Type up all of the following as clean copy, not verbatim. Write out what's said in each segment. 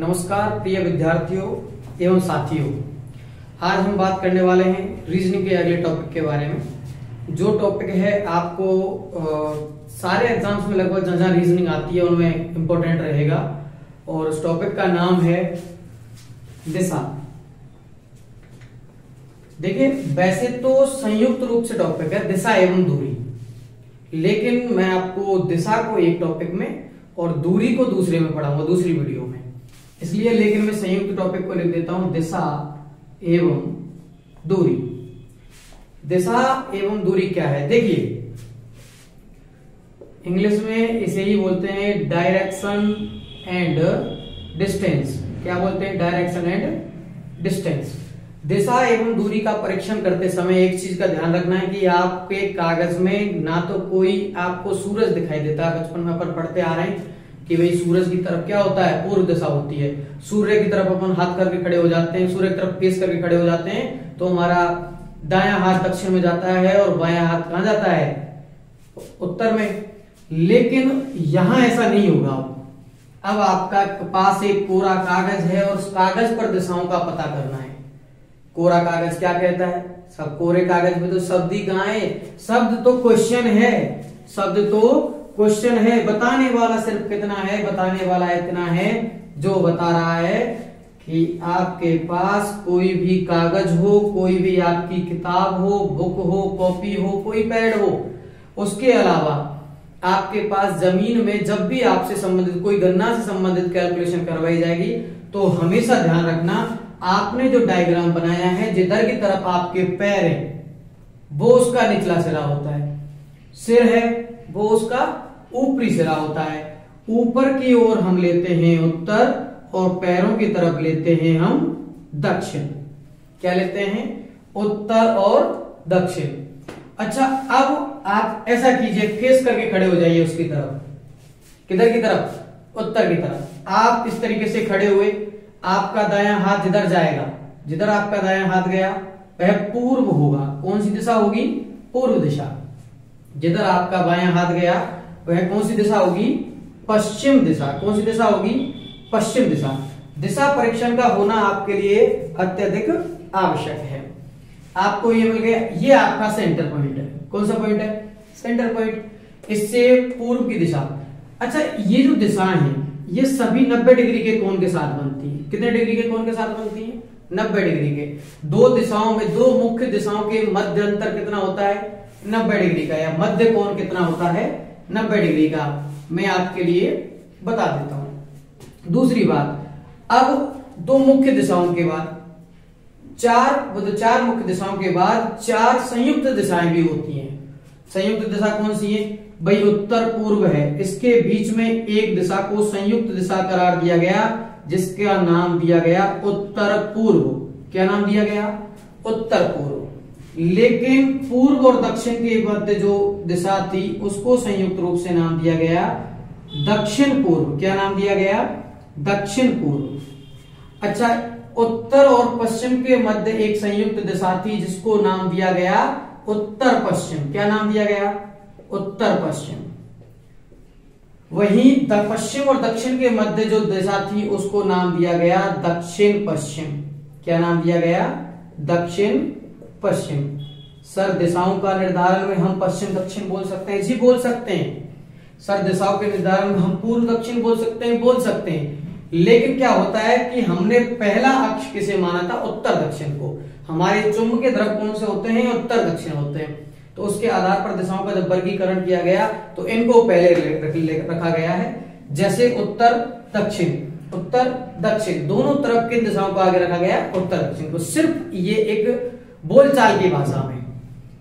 नमस्कार प्रिय विद्यार्थियों एवं साथियों, आज हम बात करने वाले हैं रीजनिंग के अगले टॉपिक के बारे में। जो टॉपिक है आपको सारे एग्जाम्स में लगभग जहां जहां रीजनिंग आती है उनमें इंपॉर्टेंट रहेगा और उस टॉपिक का नाम है दिशा। देखिए, वैसे तो संयुक्त रूप से टॉपिक है दिशा एवं दूरी, लेकिन मैं आपको दिशा को एक टॉपिक में और दूरी को दूसरे में पढ़ाऊंगा दूसरी वीडियो में, इसलिए लेकिन मैं संयुक्त टॉपिक को लिख देता हूं दिशा एवं दूरी। दिशा एवं दूरी क्या है? देखिए, इंग्लिश में इसे ही बोलते हैं डायरेक्शन एंड डिस्टेंस। क्या बोलते हैं? Direction and distance. दिशा एवं दूरी का परीक्षण करते समय एक चीज का ध्यान रखना है कि आपके कागज में ना तो कोई आपको सूरज दिखाई देता है। बचपन में अपन पढ़ते आ रहे हैं कि भाई सूरज की तरफ क्या होता है? पूर्व दिशा होती है। सूर्य की तरफ अपन हाथ करके खड़े हो जाते हैं, सूर्य की तरफ फेस करके खड़े हो जाते हैं, तो हमारा दायां हाथ दक्षिण में जाता है और बायां हाथ कहां जाता है? उत्तर में। लेकिन यहां ऐसा नहीं होगा। अब आपका पास एक कोरा कागज है और उस कागज पर दिशाओं का पता करना है। कोरा कागज क्या कहता है? सब कोरे कागज में तो शब्द ही कहां है? शब्द तो क्वेश्चन है, शब्द तो क्वेश्चन है। बताने वाला सिर्फ कितना है? बताने वाला इतना है जो बता रहा है कि आपके पास कोई भी कागज हो, कोई भी आपकी किताब हो, बुक हो, कॉपी हो, कोई पैड हो, उसके अलावा आपके पास जमीन में जब भी आपसे संबंधित कोई गणना से संबंधित कैलकुलेशन करवाई जाएगी तो हमेशा ध्यान रखना, आपने जो डायग्राम बनाया है जिधर की तरफ आपके पैर है वो उसका निचला सिरा होता है, सिर है वो उसका ऊपरी सिरा होता है। ऊपर की ओर हम लेते हैं उत्तर और पैरों की तरफ लेते हैं हम दक्षिण। क्या लेते हैं? उत्तर और दक्षिण। अच्छा, अब आप ऐसा कीजिए, फेस करके खड़े हो जाइए उसकी तरफ। किधर की तरफ? उत्तर की तरफ। आप इस तरीके से खड़े हुए, आपका दायां हाथ जिधर जाएगा, जिधर आपका दायां हाथ गया वह पूर्व होगा। कौन सी दिशा होगी? पूर्व दिशा। जिधर आपका बायां हाथ गया वह कौन सी दिशा होगी? पश्चिम दिशा। कौन सी दिशा होगी? पश्चिम दिशा। दिशा परीक्षण का होना आपके लिए अत्यधिक आवश्यक है। आपको ये मिल गया, ये आपका सेंटर पॉइंट है। कौन सा पॉइंट है? Centre point. इससे पूर्व की दिशा। अच्छा, ये जो दिशाएं हैं ये सभी 90 डिग्री के कोण के साथ बनती है। कितने डिग्री के कोण के साथ बनती है? 90 डिग्री के। दो दिशाओं में, दो मुख्य दिशाओं के मध्य अंतर कितना होता है? 90 डिग्री का। या मध्य कोण कितना होता है? 90 डिग्री का। मैं आपके लिए बता देता हूं। दूसरी बात, अब दो मुख्य दिशाओं के बाद चार मुख्य दिशाओं के बाद चार संयुक्त दिशाएं भी होती हैं। संयुक्त दिशा कौन सी है? भाई उत्तर पूर्व है, इसके बीच में एक दिशा को संयुक्त दिशा करार दिया गया जिसका नाम दिया गया उत्तर पूर्व। क्या नाम दिया गया? उत्तर पूर्व। लेकिन पूर्व और दक्षिण के मध्य जो दिशा थी उसको संयुक्त रूप से नाम दिया गया दक्षिण पूर्व। क्या नाम दिया गया? दक्षिण पूर्व। अच्छा, उत्तर और पश्चिम के मध्य एक संयुक्त दिशा थी जिसको नाम दिया गया उत्तर पश्चिम। क्या नाम दिया गया? उत्तर पश्चिम। वहीं पश्चिम और दक्षिण के मध्य जो दिशा थी उसको नाम दिया गया दक्षिण पश्चिम। क्या नाम दिया गया? दक्षिण पश्चिम। सर, दिशाओं का निर्धारण में हम पश्चिम दक्षिण बोल सकते हैं? जी बोल सकते हैं। सर, दिशाओं के निर्धारण में हम पूर्व दक्षिण बोल सकते हैं? बोल सकते हैं। लेकिन क्या होता है कि हमने पहला अक्ष किसे माना था? उत्तर दक्षिण को। हमारे चुंबकीय द्रव कौन से होते हैं? उत्तर दक्षिण होते हैं। तो उसके आधार पर दिशाओं का जब वर्गीकरण किया गया तो इनको पहले रखा गया है, जैसे उत्तर दक्षिण। उत्तर दक्षिण दोनों तरफ किन दिशाओं को आगे रखा गया? उत्तर दक्षिण को। सिर्फ ये एक बोलचाल की भाषा में,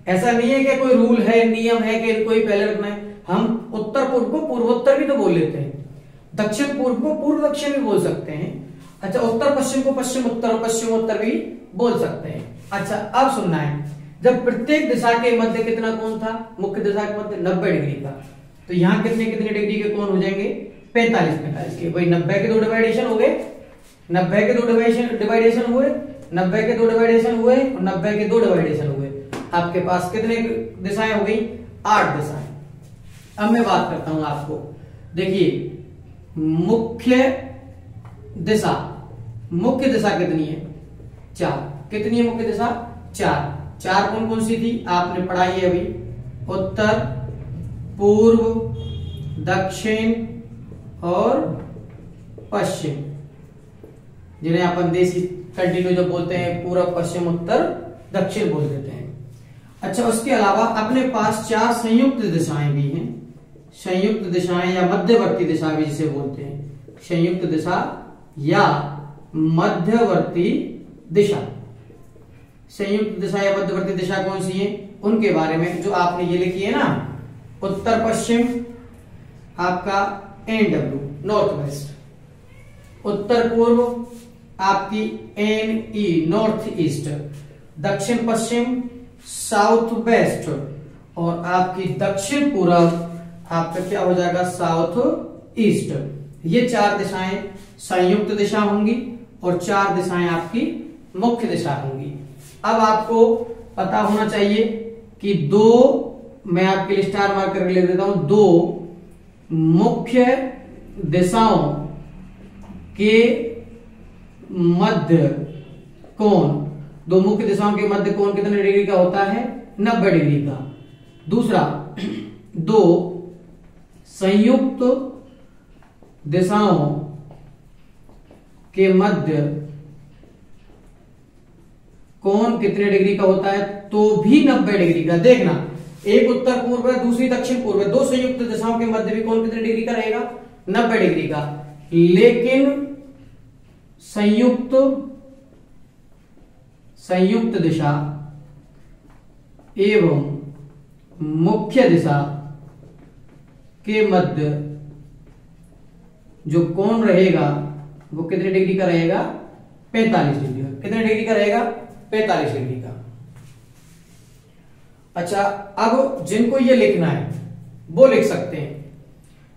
ऐसा नहीं है कि कोई रूल है, नियम है कि इनको ही पहले रखना है। हम उत्तर पूर्व को पूर्वोत्तर भी तो बोल लेते हैं, दक्षिण पूर्व को पूर्व दक्षिण भी बोल सकते हैं। अच्छा, उत्तर पश्चिम को पश्चिम उत्तर और पश्चिम उत्तर भी बोल सकते हैं। अच्छा, अब सुनना है, जब प्रत्येक दिशा के मध्य कितना कोण था? मुख्य दिशा के मध्य 90 डिग्री का। तो यहाँ कितने कितने डिग्री के कोण हो जाएंगे? 45 के। वही 90 के दो डिवाइडेशन हो गए, 90 के दो डिवाइडेशन हुए, 90 के दो डिवाइडेशन हुए और 90 के दो डिवाइडेशन हुए। आपके पास कितने दिशाएं हो गई? 8 दिशाएं। अब मैं बात करता हूं आपको। देखिए, मुख्य दिशा, मुख्य दिशा कितनी है? 4। कितनी है मुख्य दिशा? 4। 4 कौन कौन सी थी? आपने पढ़ाई है अभी, उत्तर, पूर्व, दक्षिण और पश्चिम, जिन्हें अपन देसी कंटिन्यू जो बोलते हैं पूर्व, पश्चिम, उत्तर, दक्षिण बोल देते हैं। अच्छा, उसके अलावा अपने पास 4 संयुक्त दिशाएं भी हैं। संयुक्त दिशाएं या मध्यवर्ती दिशा भी जिसे बोलते हैं, संयुक्त दिशा या मध्यवर्ती दिशा। संयुक्त दिशा या मध्यवर्ती दिशा कौन सी है? उनके बारे में जो आपने ये लिखी है ना, उत्तर पश्चिम आपका NW नॉर्थ वेस्ट, उत्तर पूर्व आपकी NE नॉर्थ ईस्ट, दक्षिण पश्चिम साउथ वेस्ट, और आपकी दक्षिण पूर्व आपका क्या हो जाएगा? South east. ये 4 दिशाएं संयुक्त दिशा होंगी और 4 दिशाएं आपकी मुख्य दिशा होंगी। अब आपको पता होना चाहिए कि 2, मैं आपके लिए स्टार मार्क करके लिख देता हूं, 2 मुख्य दिशाओं के मध्य कोण, 2 मुख्य दिशाओं के मध्य कोण कितने डिग्री का होता है? 90 डिग्री का। दूसरा, 2 संयुक्त दिशाओं के मध्य कोण कितने डिग्री का होता है? तो भी 90 डिग्री का। देखना, एक उत्तर पूर्व है, दूसरी दक्षिण पूर्व है, 2 संयुक्त दिशाओं के मध्य भी कोण कितने डिग्री का रहेगा? 90 डिग्री का। लेकिन संयुक्त दिशा एवं मुख्य दिशा के मध्य जो कोण रहेगा वो कितने डिग्री का रहेगा? 45 डिग्री का। कितने डिग्री का रहेगा? 45 डिग्री का। अच्छा, अब जिनको ये लिखना है वो लिख सकते हैं,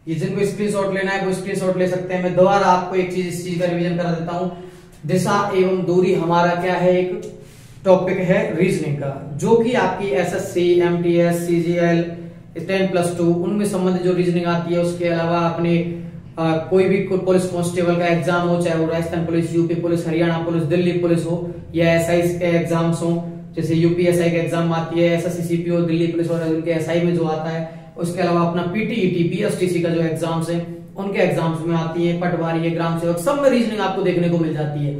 ये जिनको स्क्रीनशॉट लेना है वो स्क्रीनशॉट ले सकते हैं। मैं दोबारा आपको एक चीज, इस चीज का रिवीजन करा देता हूं। दिशा एवं दूरी हमारा क्या है? एक टॉपिक है रीजनिंग का, जो कि आपकी SSC, MTS, CGL, 10+2 उनमें संबंधित जो रीजनिंग आती है। उसके अलावा अपने कोई भी पुलिस कांस्टेबल का एग्जाम हो, चाहे वो Rajasthan police, UP police, Haryana police, Delhi police हो, या SI के एग्जाम्स हो, जैसे UPSI के एग्जाम आती है, SSC CPO, दिल्ली पुलिस और उनके SI में जो आता है। उसके अलावा अपना PTET, PSTC का जो एग्जाम्स है उनके एग्जाम्स में आती है, पटवारी, ग्राम सेवक, सब में रीजनिंग आपको देखने को मिल जाती है।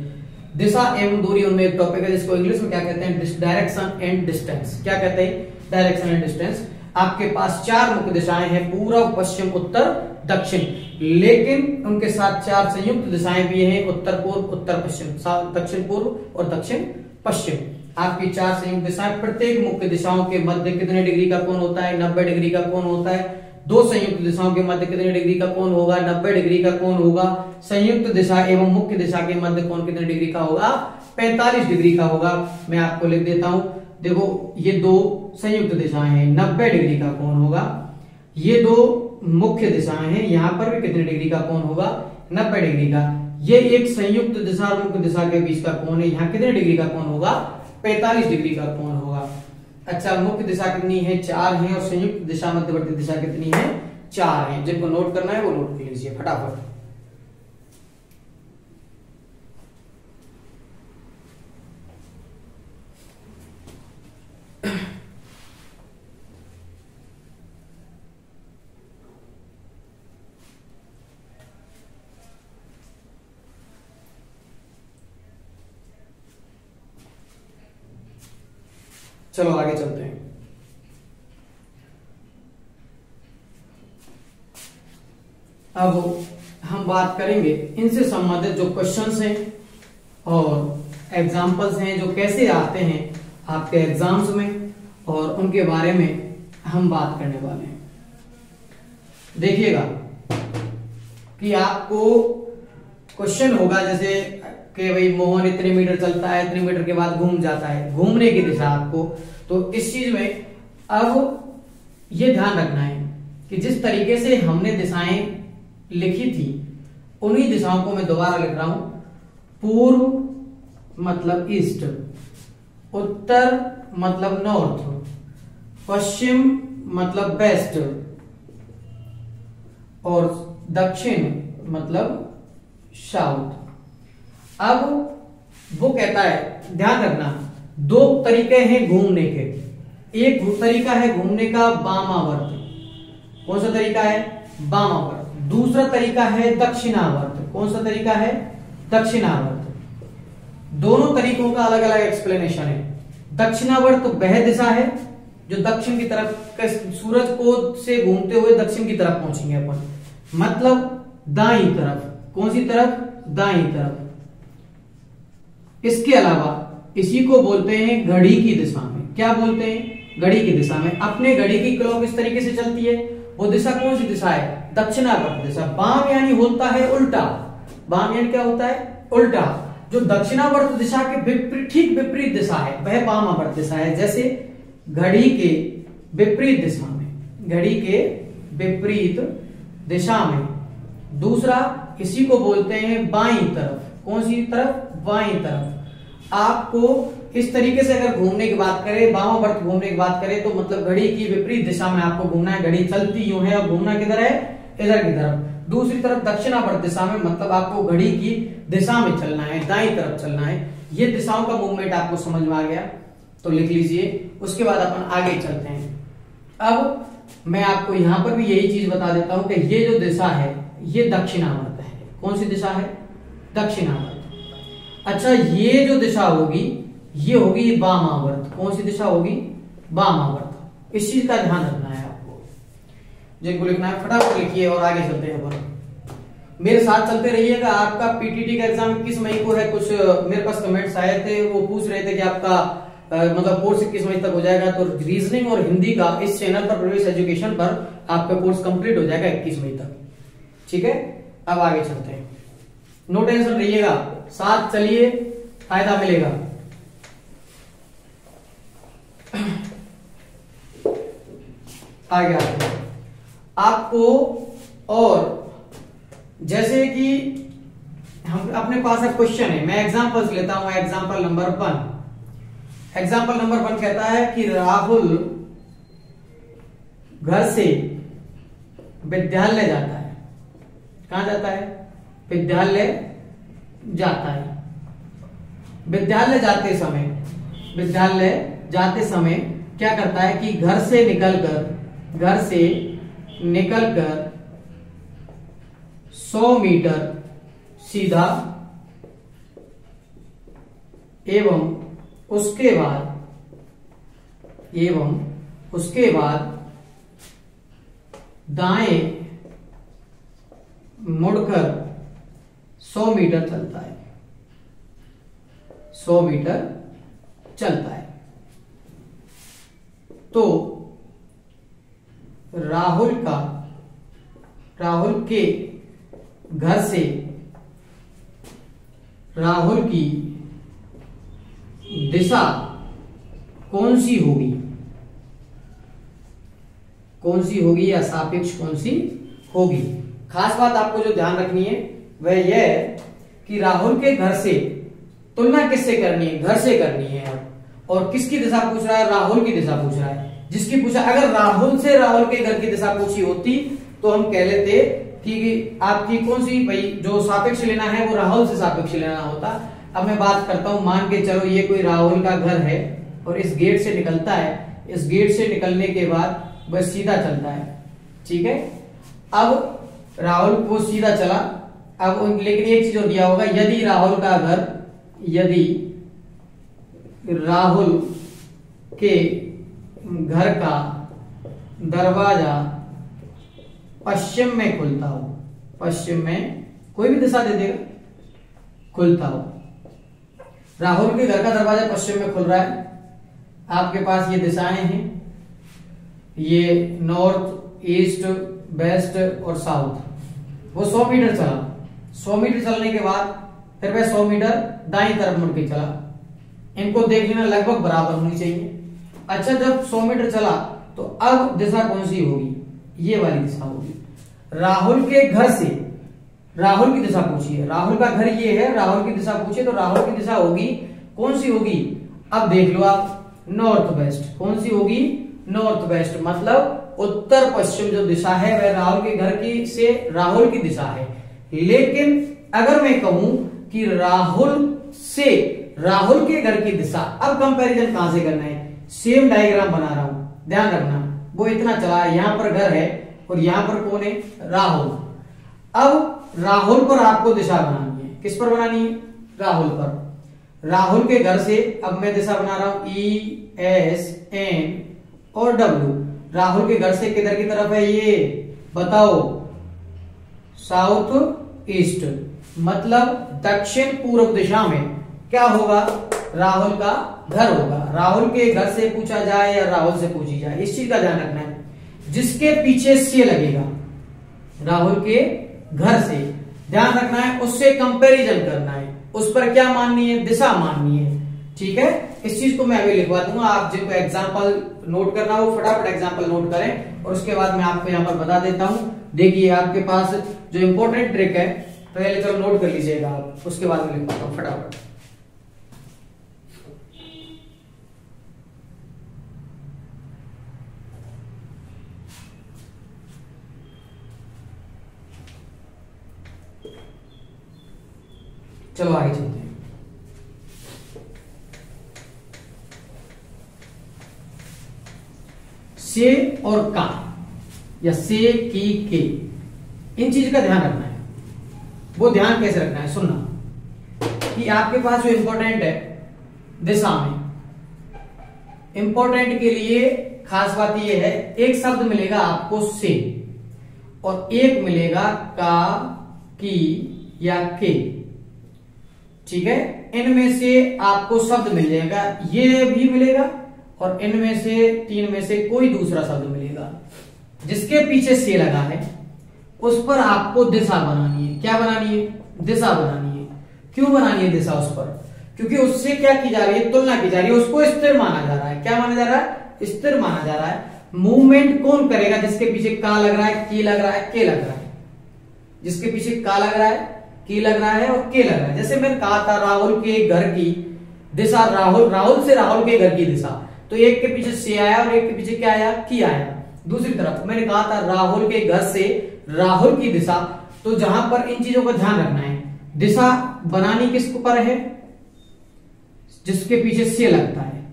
दिशा एवं दूरी उनमें एक टॉपिक है जिसको इंग्लिश में क्या कहते हैं? Direction and distance. क्या कहते हैं? Direction and distance. आपके पास 4 मुख्य दिशाएं हैं, पूर्व, पश्चिम, उत्तर, दक्षिण, लेकिन उनके साथ 4 संयुक्त दिशाएं भी हैं, उत्तर पूर्व, उत्तर पश्चिम, दक्षिण पूर्व और दक्षिण पश्चिम। आपकी 4 संयुक्त दिशाएं, प्रत्येक मुख्य दिशाओं के मध्य कितने डिग्री का कोण होता है? 90 डिग्री का कोण होता है। 2 संयुक्त दिशाओं के मध्य कितने डिग्री का कोण होगा? 90 डिग्री का कोण होगा। संयुक्त दिशा एवं मुख्य दिशा के मध्य कोण कितने डिग्री का होगा? 45 डिग्री का होगा। मैं आपको लिख देता हूं, देखो ये 2 संयुक्त दिशाएं हैं, 90 डिग्री का कोण होगा। ये 2 मुख्य दिशाएं हैं, यहां पर भी कितने डिग्री का कोण होगा? 90 डिग्री का। ये एक संयुक्त दिशा और मुख्य दिशा के बीच का कोण है, यहाँ कितने डिग्री का कोण होगा? 45 डिग्री का कोण होगा। अच्छा, मुख्य दिशा कितनी है? 4 है, और संयुक्त दिशा मध्यवर्ती दिशा कितनी है? 4 है। जिनको नोट करना है वो नोट कर लीजिए फटाफट। चलो आगे चलते हैं। अब हम बात करेंगे इनसे संबंधित जो क्वेश्चंस हैं और एग्जांपल्स हैं जो कैसे आते हैं आपके एग्जाम्स में, और उनके बारे में हम बात करने वाले हैं। देखिएगा कि आपको क्वेश्चन होगा जैसे कि भाई मोहन इतने मीटर चलता है, इतने मीटर के बाद घूम जाता है, घूमने की दिशा आपको। तो इस चीज में अब ये ध्यान रखना है कि जिस तरीके से हमने दिशाएं लिखी थी उन्हीं दिशाओं को मैं दोबारा लिख रहा हूं। पूर्व मतलब ईस्ट, उत्तर मतलब नॉर्थ, पश्चिम मतलब वेस्ट, और दक्षिण मतलब साउथ। अब वो कहता है, ध्यान रखना, दो तरीके हैं घूमने के। एक तरीका है घूमने का वामावर्त। कौन सा तरीका है? वामावर्त। दूसरा तरीका है दक्षिणावर्त। कौन सा तरीका है? दक्षिणावर्त। दोनों तरीकों का अलग अलग एक्सप्लेनेशन है। दक्षिणावर्त वह दिशा है जो दक्षिण की तरफ, सूरज को से घूमते हुए दक्षिण की तरफ पहुंचेंगे अपन, मतलब दाईं तरफ। कौन सी तरफ? दाईं तरफ। इसके अलावा इसी को बोलते हैं घड़ी की दिशा में। क्या बोलते हैं? घड़ी की दिशा में। अपने घड़ी की क्लॉक इस तरीके से चलती है, वो दिशा कौन सी दिशा है? दक्षिणावर्त दिशा। वाम यानी होता है उल्टा। वाम यानी क्या होता है? उल्टा। जो दक्षिणावर्त दिशा के ठीक विपरीत दिशा है वह वामावर्त दिशा है। जैसे घड़ी के विपरीत दिशा में, घड़ी के विपरीत दिशा में। दूसरा इसी को बोलते हैं बाईं तरफ। कौन सी तरफ? बाईं तरफ। आपको इस तरीके से अगर घूमने की बात करें, वामावर्त घूमने की बात करें, तो मतलब घड़ी की विपरीत दिशा में आपको घूमना है। घड़ी चलती यूं है और घूमना किधर है? इधर की तरफ। दूसरी तरफ दक्षिणावर्त दिशा में, मतलब आपको घड़ी की दिशा में चलना है, दाईं तरफ चलना है। ये दिशाओं का मूवमेंट आपको समझ में आ गया तो लिख लीजिए। उसके बाद अपन आगे चलते हैं। अब मैं आपको यहां पर भी यही चीज बता देता हूं कि ये जो दिशा है ये दक्षिणावर्त है। कौन सी दिशा है? दक्षिणावर्त। अच्छा, ये जो दिशा होगी ये होगी वामावर्त। कौन सी दिशा होगी? वामावर्त। इस चीज का ध्यान रखना है आपको, जिनको लिखना है फटाफट लिखिए और आगे चलते हैं अपन। मेरे साथ चलते रहिएगा। आपका पीटीटी का एग्जाम 21 मई को है। कुछ मेरे पास कमेंट्स आए थे, वो पूछ रहे थे कि आपका मतलब कोर्स 21 मई तक हो जाएगा। तो रीजनिंग और हिंदी का इस चैनल पर, प्रवेश एजुकेशन पर, आपका कोर्स कंप्लीट हो जाएगा 21 मई तक। ठीक है, अब आगे चलते हैं। नो टेंशन रहिएगा, साथ चलिए, फायदा मिलेगा। आगे आते हैं आपको। और जैसे कि हम अपने पास एक क्वेश्चन है, मैं एग्जांपल्स लेता हूं। Example number 1। एग्जांपल नंबर 1 कहता है कि राहुल घर से विद्यालय जाता है। कहां जाता है? विद्यालय जाता है। विद्यालय जाते समय क्या करता है कि घर से निकलकर 100 मीटर सीधा, एवं उसके बाद दाएं मुड़कर 100 मीटर चलता है। 100 मीटर चलता है। तो राहुल के घर से राहुल की दिशा कौन सी होगी या सापेक्ष कौन सी होगी? खास बात आपको जो ध्यान रखनी है वह यह है कि राहुल के घर से तुलना किससे करनी है? घर से करनी है। और किसकी दिशा पूछ रहा है? राहुल की दिशा पूछ रहा है। जिसकी पूछा, अगर राहुल से राहुल के घर की दिशा पूछी होती तो हम कह लेते कि आपकी कौन सी, भाई जो सापेक्ष लेना है वो राहुल से सापेक्ष लेना होता। अब मैं बात करता हूं, मान के चलो ये कोई राहुल का घर है और इस गेट से निकलता है। इस गेट से निकलने के बाद बस सीधा चलता है। ठीक है, अब राहुल वो सीधा चला। अब लेकिन एक चीज और दिया होगा, यदि राहुल के घर का दरवाजा पश्चिम में खुलता हो, पश्चिम में कोई भी दिशा दे देगा, खुलता हो। राहुल के घर का दरवाजा पश्चिम में खुल रहा है। आपके पास ये दिशाएं हैं, ये नॉर्थ, ईस्ट, वेस्ट और साउथ। वो 100 मीटर चला। 100 मीटर चलने के बाद फिर वह 100 मीटर दाईं तरफ मुड़ के चला। इनको देख लेना, लगभग बराबर होनी चाहिए। अच्छा, जब 100 मीटर चला तो अब दिशा कौन सी होगी? ये वाली दिशा होगी। राहुल के घर से राहुल की दिशा पूछिए, राहुल का घर ये है, राहुल की दिशा पूछिए तो राहुल की दिशा होगी कौन सी होगी? अब देख लो आप, नॉर्थ वेस्ट। कौन सी होगी? नॉर्थ वेस्ट, मतलब उत्तर पश्चिम जो दिशा है वह राहुल के घर की से राहुल की दिशा है। लेकिन अगर मैं कहूं कि राहुल के घर की दिशा। अब कंपैरिजन कहां से करना है, सेम डायग्राम बना रहा हूं, ध्यान रखना। वो इतना चला, यहां पर घर है और यहां पर कौन है, राहुल। अब राहुल पर आपको दिशा बनानी है, किस पर बनानी है, राहुल पर। राहुल के घर से अब मैं दिशा बना रहा हूं ESN और W। राहुल के घर से किधर की तरफ है ये बताओ, साउथ ईस्ट, मतलब दक्षिण पूर्व दिशा में क्या होगा, राहुल का घर होगा। राहुल के घर से पूछा जाए या राहुल से पूछी जाए, इस चीज का ध्यान रखना है। जिसके पीछे से लगेगा राहुल के घर से, ध्यान रखना है, उससे कंपैरिजन करना है, उस पर क्या माननी है, दिशा माननी है। ठीक है, इस चीज को मैं अभी लिखवा दूंगा। आप जिनको एग्जाम्पल नोट करना हो फटाफट एग्जाम्पल नोट करें, और उसके बाद मैं आपको यहां पर बता देता हूं। देखिए आपके पास जो इंपॉर्टेंट ट्रिक है, पहले चलो नोट कर लीजिएगा आप, उसके बाद मैं लिखवाता हूं फटाफट। चलो आगे चलते हैं। से और का या से की के, इन चीज का ध्यान रखना है। वो ध्यान कैसे रखना है, सुनना कि आपके पास जो इंपॉर्टेंट है दिशा में, इंपॉर्टेंट के लिए खास बात यह है, एक शब्द मिलेगा आपको से और एक मिलेगा का, की या के। ठीक है, इनमें से आपको शब्द मिल जाएगा, ये भी मिलेगा और इनमें से तीन में से कोई दूसरा शब्द मिलेगा। जिसके पीछे से लगा है उस पर आपको दिशा बनानी है। क्या बनानी है, दिशा बनानी है। क्यों बनानी है दिशा उस पर, क्योंकि उससे क्या की जा रही है, तुलना की जा रही है, उसको स्थिर माना जा रहा है। क्या माना जा रहा है, स्थिर माना जा रहा है। मूवमेंट कौन करेगा, जिसके पीछे का लग रहा है, की लग रहा है, के लग रहा है। जिसके पीछे का लग रहा है, की लग रहा है और के लग रहा है। जैसे मैंने कहा था राहुल के घर की दिशा, राहुल से राहुल के घर की दिशा, तो एक के पीछे से आया और एक के पीछे क्या आया, की आया। दूसरी तरफ मैंने कहा था राहुल के घर से राहुल की दिशा, तो जहां पर इन चीजों का ध्यान रखना है, दिशा बनानी किस पर है, जिसके पीछे से लगता है,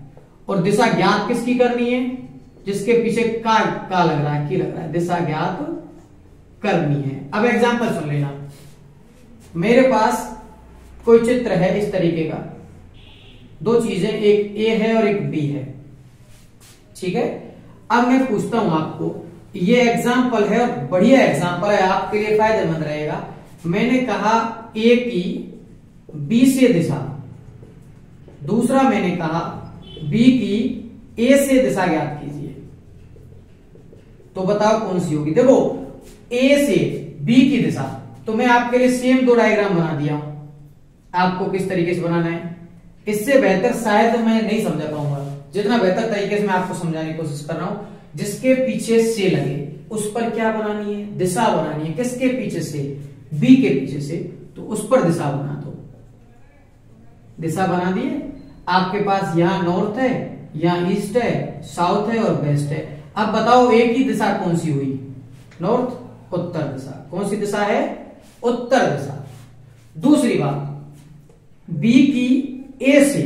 और दिशा ज्ञात किसकी करनी है, जिसके पीछे का लग रहा है, की लग रहा है, दिशा ज्ञात करनी है। अब एग्जांपल सुन लेना, मेरे पास कोई चित्र है इस तरीके का, दो चीजें, एक ए है और एक बी है। ठीक है, अब मैं पूछता हूं आपको, ये एग्जाम्पल है और बढ़िया एग्जाम्पल है, आपके लिए फायदेमंद रहेगा। मैंने कहा ए की बी से दिशा, दूसरा मैंने कहा बी की ए से दिशा ज्ञात कीजिए, तो बताओ कौन सी होगी। देखो ए से बी की दिशा, तो मैं आपके लिए सेम दो डायग्राम बना दिया हूं, आपको किस तरीके से बनाना है। इससे बेहतर शायद मैं नहीं समझा पाऊंगा, जितना बेहतर तरीके से मैं आपको समझाने की कोशिश कर रहा हूं। जिसके पीछे से लगे उस पर क्या बनानी है, दिशा बनानी है। किसके पीछे से, बी के पीछे से, तो उस पर दिशा बना दो। दिशा बना दिए, आपके पास यहां नॉर्थ है, यहां ईस्ट है, साउथ है और वेस्ट है। अब बताओ एक ही दिशा कौन सी हुई, नॉर्थ, उत्तर दिशा। कौन सी दिशा है, उत्तर दिशा। दूसरी बात, बी की ए से,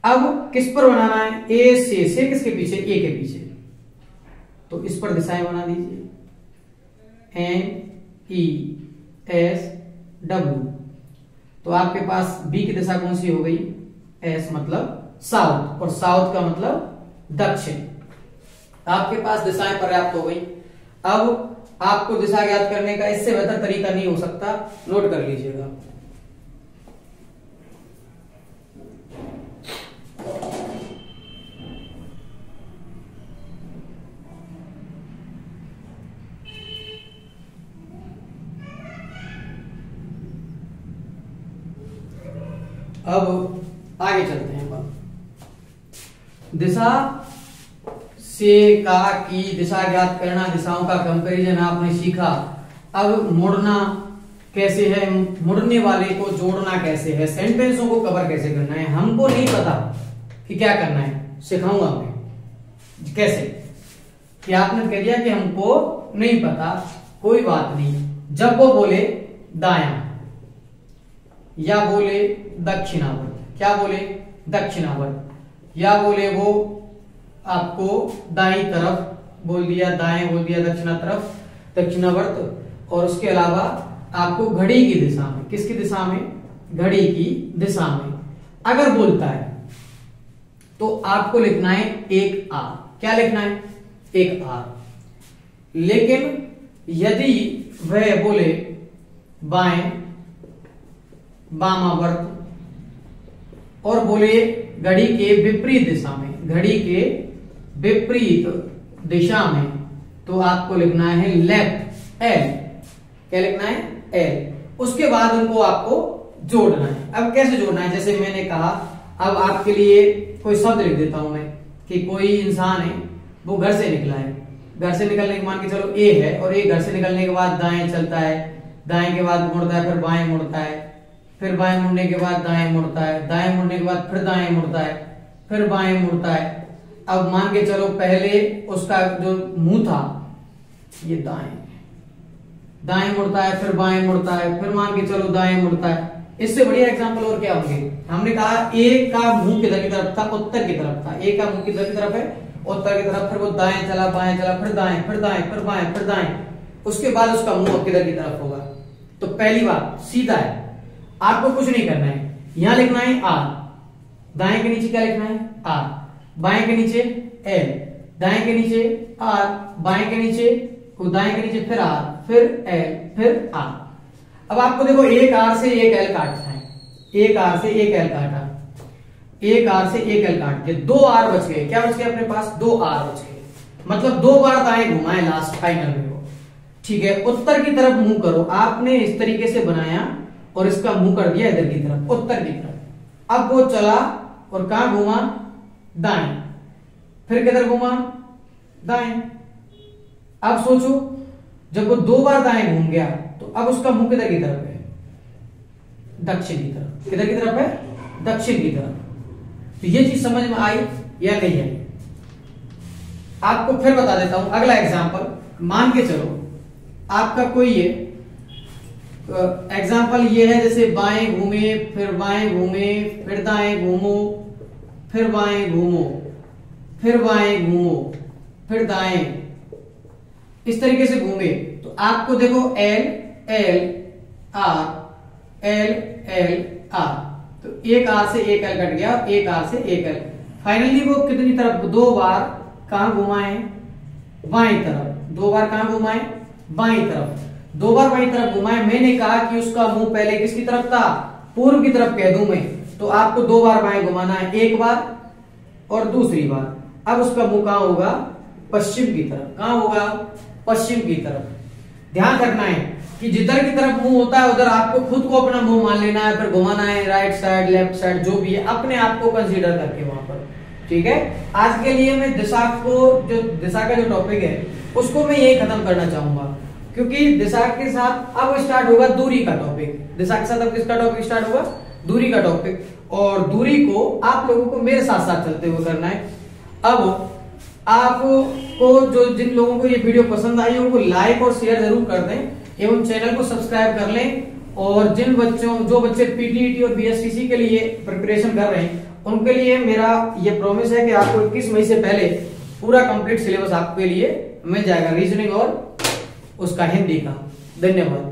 अब किस पर बनाना है, ए से किसके पीछे, ए के पीछे, तो इस पर दिशाएं बना दीजिए, NESW। तो आपके पास बी की दिशा कौन सी हो गई, एस मतलब साउथ, और साउथ का मतलब दक्षिण। आपके पास दिशाएं पर्याप्त हो गई। अब आपको दिशा ज्ञात करने का इससे बेहतर तरीका नहीं हो सकता, नोट कर लीजिएगा। अब आगे चलते हैं। दिशा से का की दिशा ज्ञात करना, दिशाओं का कंपैरिजन आपने सीखा। अब मुड़ना कैसे है, मुड़ने वाले को जोड़ना कैसे है, सेंटेंसों को कवर कैसे करना है। हमको नहीं पता कि क्या करना है, सिखाऊंगा मैं कैसे। कि आपने कह दिया कि हमको नहीं पता, कोई बात नहीं। जब वो बोले दायां, या बोले दक्षिणावर्त, क्या बोले दक्षिणावर्त, या बोले वो आपको दाईं तरफ बोल दिया, दाएं बोल दिया, दक्षिणा तरफ दक्षिणावर्त। और उसके अलावा आपको घड़ी की दिशा में, किसकी दिशा में, घड़ी की दिशा में अगर बोलता है तो आपको लिखना है एक आर, क्या लिखना है, एक आर। लेकिन यदि वह बोले बाएं वामावर्त और बोले घड़ी के विपरीत दिशा में, घड़ी के विपरीत दिशा में, तो आपको लिखना है लेफ्ट, एल, क्या लिखना है, एल। उसके बाद उनको आपको जोड़ना है। अब कैसे जोड़ना है, जैसे मैंने कहा, अब आपके लिए कोई शब्द लिख देता हूं मैं कि कोई इंसान है, वो घर से निकला है, घर से निकलने के मान के चलो ए है, और ए घर से निकलने के बाद दाएं चलता है, दाएं के बाद मुड़ता है, फिर बाएं मुड़ता है, फिर बाएं मुड़ने के बाद दाएं मुड़ता है, दाएं मुड़ने के बाद फिर दाएं मुड़ता है, फिर बाएं मुड़ता है। अब मान के चलो पहले उसका जो मुंह था ये दाएं मुड़ता है, फिर बाएं मुड़ता है, फिर मान के चलो दाएं मुड़ता है। इससे बढ़िया एग्जांपल और क्या होंगे, हमने कहा ए का मुंह किधर की तरफ था, उत्तर की तरफ था, ए का मुंह किधर की तरफ है, उत्तर की तरफ, फिर वो दाएं चला, बाएं चला, फिर दाएं, फिर दाएं, फिर बाएं, फिर दाएं, उसके बाद उसका मुंह किधर की तरफ होगा। तो पहली बात सीधा है, आपको कुछ नहीं करना है, यहां लिखना है आर, दाएं के नीचे क्या लिखना है, आर, बाएं के नीचे एल, दाएं के नीचे आर, बाएं के नीचे, दाएं के नीचे फिर आर, फिर एल, फिर आर। अब आपको देखो एक आर से एक एल काटना है, एक आर से एक एल काटा, एक आर से एक एल काट के दो आर बच गए, क्या बच गए अपने पास, दो आर बच गए, मतलब दो बार दाएं घुमाए लास्ट फाइनल में वो, ठीक है। उत्तर की तरफ मुंह करो, आपने इस तरीके से बनाया और इसका मुंह कर दिया इधर की तरफ, उत्तर की तरफ। अब वो चला और कहां घुमा, दाएं, फिर किधर घुमा, दाएं। अब सोचो जब वो दो बार दाएं घूम गया तो अब उसका मुंह किधर की तरफ है, दक्षिण की तरफ, किधर की तरफ है, दक्षिण की तरफ। तो ये चीज समझ में आई या नहीं आई, आपको फिर बता देता हूं अगला एग्जांपल। मान के चलो आपका कोई ये एग्जांपल ये है, जैसे बाएं घूमे, फिर बाएं घूमे, फिर दाएं घूमो, फिर बाएं घूमो, फिर बाएं घूमो, फिर दाएं, इस तरीके से घूमे। तो आपको देखो L L R, L L R, तो एक आर से एक एल कट गया, एक आर से एक एल। फाइनली वो कितनी तरफ, दो बार कहां घुमाए, बाएं तरफ, दो बार कहां घुमाए, बाएं तरफ, दो बार बाएं तरफ घुमाए। मैंने कहा कि उसका मुंह पहले किसकी तरफ था, पूर्व की तरफ कह दूं मैं, तो आपको दो बार बाएं घुमाना है, एक बार और दूसरी बार। अब उसका मुंह कहां होगा, पश्चिम की तरफ, कहां होगा, पश्चिम की तरफ। ध्यान रखना है कि जिधर की तरफ मुंह होता है उधर आपको खुद को अपना मुंह मान लेना है, फिर घुमाना है राइट साइड, लेफ्ट साइड, जो भी है अपने आप को कंसीडर करके वहां पर, ठीक है। आज के लिए मैं दिशा को, जो दिशा का जो टॉपिक है उसको मैं यही खत्म करना चाहूंगा, क्योंकि दिशा के साथ अब स्टार्ट होगा दूरी का टॉपिक। दिशा के साथ अब किसका टॉपिक स्टार्ट होगा, दूरी का टॉपिक, और दूरी को आप लोगों को मेरे साथ साथ चलते हुए करना है। अब आपको जो जिन लोगों को ये वीडियो पसंद आई उनको लाइक और शेयर जरूर कर दें एवं चैनल को सब्सक्राइब कर लें। और जो बच्चे पीटीईटी और बीएसटीसी के लिए प्रिपरेशन कर रहे हैं उनके लिए मेरा ये प्रॉमिस है कि आपको 21 मई से पहले पूरा कंप्लीट सिलेबस आपके लिए मिल जाएगा, रीजनिंग और उसका हिंदी का। धन्यवाद।